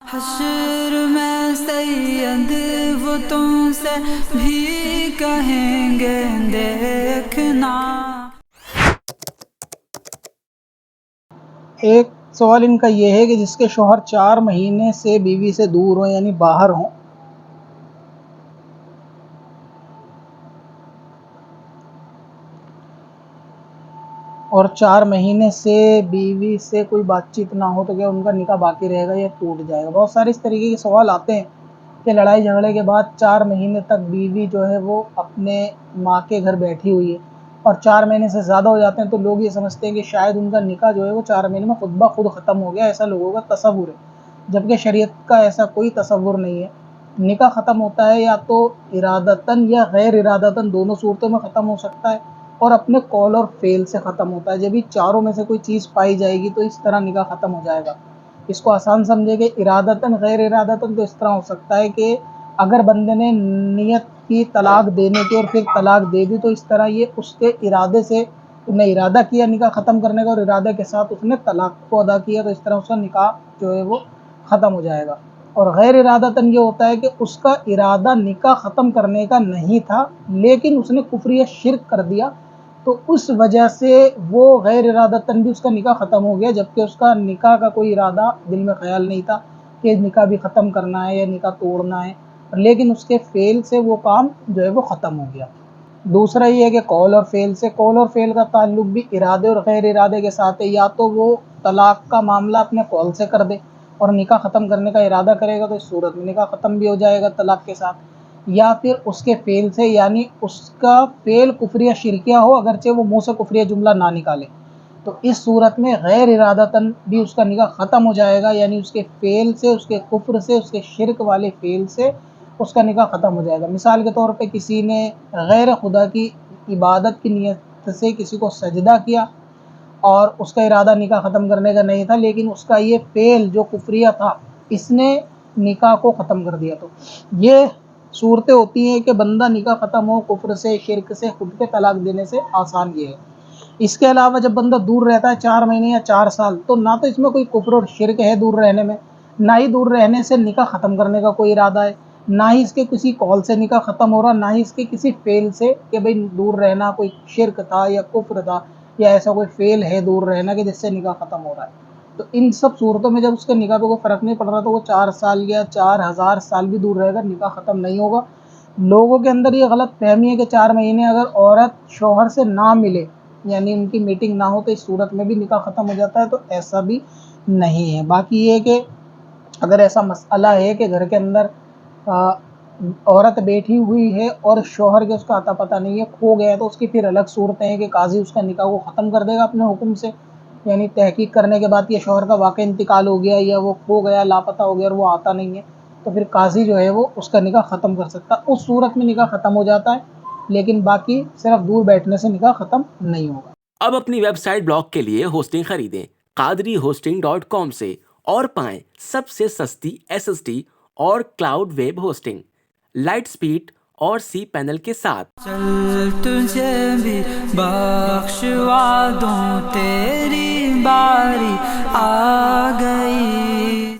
حشر میں سید وہ تم سے بھی کہیں گے دیکھنا۔ ایک سوال ان کا یہ ہے کہ جس کے شوہر 4 مہینے سے بیوی سے دور ہوں یعنی باہر ہوں، اور 4 مہینے سے بیوی سے کوئی بات چیت نہ ہو تو کیا ان کا نکاح باقی رہے گا یا ٹوٹ جائے گا؟ بہت سارے اس طریقے کے سوال آتے ہیں کہ لڑائی جھگڑے کے بعد 4 مہینے تک بیوی جو ہے وہ اپنے ماں کے گھر بیٹھی ہوئی ہے اور 4 مہینے سے زیادہ ہو جاتے ہیں تو لوگ یہ سمجھتے ہیں کہ شاید ان کا نکاح جو ہے وہ 4 مہینے میں خود بخود ختم ہو گیا، ایسا لوگوں کا تصور ہے، جبکہ شریعت کا ایسا کوئی تصور نہیں ہے۔ نکاح ختم ہوتا ہے یا تو ارادتاً یا غیر ارادتاً، دونوں صورتوں میں ختم ہو سکتا ہے، اور اپنے قول اور فعل سے ختم ہوتا ہے۔ جب بھی چاروں میں سے کوئی چیز پائی جائے گی تو اس طرح نکاح ختم ہو جائے گا۔ اس کو آسان سمجھے کہ ارادتاً غیر ارادتاً تو اس طرح ہو سکتا ہے کہ اگر بندے نے نیت کی طلاق دینے کی اور پھر طلاق دے دی تو اس طرح یہ اس کے ارادے سے نے ارادہ کیا نکاح ختم کرنے کا اور ارادے کے ساتھ اس نے طلاق کو ادا کیا تو اس طرح اس کا نکاح جو ہے وہ ختم ہو جائے گا۔ اور غیر ارادتاً یہ ہوتا ہے کہ اس کا ارادہ نکاح ختم کرنے کا نہیں تھا لیکن اس نے کفر یا شرک کر دیا تو اس وجہ سے وہ غیر ارادتاً بھی اس کا نکاح ختم ہو گیا، جبکہ اس کا نکاح کا کوئی ارادہ دل میں خیال نہیں تھا کہ نکاح بھی ختم کرنا ہے یا نکاح توڑنا ہے، لیکن اس کے فعل سے وہ کام جو ہے وہ ختم ہو گیا۔ دوسرا یہ ہے کہ قول اور فعل سے، قول اور فعل کا تعلق بھی ارادے اور غیر ارادے کے ساتھ ہے۔ یا تو وہ طلاق کا معاملہ اپنے قول سے کر دے اور نکاح ختم کرنے کا ارادہ کرے گا تو اس صورت میں نکاح ختم بھی ہو جائے گا طلاق کے ساتھ، یا پھر اس کے فعل سے، یعنی اس کا فعل کفریہ شرکیہ ہو اگرچہ وہ منہ سے کفریہ جملہ نہ نکالے، تو اس صورت میں غیر ارادتاً بھی اس کا نکاح ختم ہو جائے گا، یعنی اس کے فعل سے، اس کے کفر سے، اس کے شرک والے فعل سے اس کا نکاح ختم ہو جائے گا۔ مثال کے طور پہ کسی نے غیر خدا کی عبادت کی نیت سے کسی کو سجدہ کیا اور اس کا ارادہ نکاح ختم کرنے کا نہیں تھا، لیکن اس کا یہ فعل جو کفریہ تھا اس نے نکاح کو ختم کر دیا، تو یہ صورتیں ہوتی ہیں کہ بندہ نکاح ختم ہو کفر سے، شرک سے، خود کے طلاق دینے سے آسان یہ ہے۔ اس کے علاوہ جب بندہ دور رہتا ہے 4 مہینے یا 4 سال تو نہ تو اس میں کوئی کفر اور شرک ہے دور رہنے میں، نہ ہی دور رہنے سے نکاح ختم کرنے کا کوئی ارادہ ہے، نہ ہی اس کے کسی قول سے نکاح ختم ہو رہا، نہ ہی اس کے کسی فعل سے کہ بھئی دور رہنا کوئی شرک تھا یا کفر تھا یا ایسا کوئی فعل ہے دور رہنا کہ جس سے نکاح ختم ہو رہا ہے۔ تو ان سب صورتوں میں جب اس کے نکاح پہ کوئی فرق نہیں پڑ رہا تو وہ 4 سال یا 4000 سال بھی دور رہے گا نکاح ختم نہیں ہوگا۔ لوگوں کے اندر یہ غلط فہمی ہے کہ 4 مہینے اگر عورت شوہر سے نہ ملے یعنی ان کی میٹنگ نہ ہو تو اس صورت میں بھی نکاح ختم ہو جاتا ہے، تو ایسا بھی نہیں ہے۔ باقی یہ کہ اگر ایسا مسئلہ ہے کہ گھر کے اندر عورت بیٹھی ہوئی ہے اور شوہر کے اس کا اتا پتہ نہیں ہے، کھو گیا ہے، تو اس کی پھر الگ صورتیں ہیں کہ قاضی اس کا نکاح کو ختم کر دے گا اپنے حکم سے، یعنی تحقیق کرنے کے بعد یہ شوہر کا واقع انتقال ہو گیا یا وہ کھو گیا، لاپتہ ہو گیا اور وہ آتا نہیں ہے، تو پھر قاضی جو ہے وہ اس کا نکاح ختم کر سکتا ہے، اس صورت میں نکاح ختم ہو جاتا ہے، لیکن باقی صرف دور بیٹھنے سے نکاح ختم نہیں ہوگا۔ اب اپنی ویب سائٹ بلاگ کے لیے ہوسٹنگ خریدیں قادری سے اور پائیں سب سے سستی SSD اور cloud web hosting, light speed اور سی پینل کے ساتھ۔ چل تجھے بھی بخشوا دوں، تیری باری آ گئی۔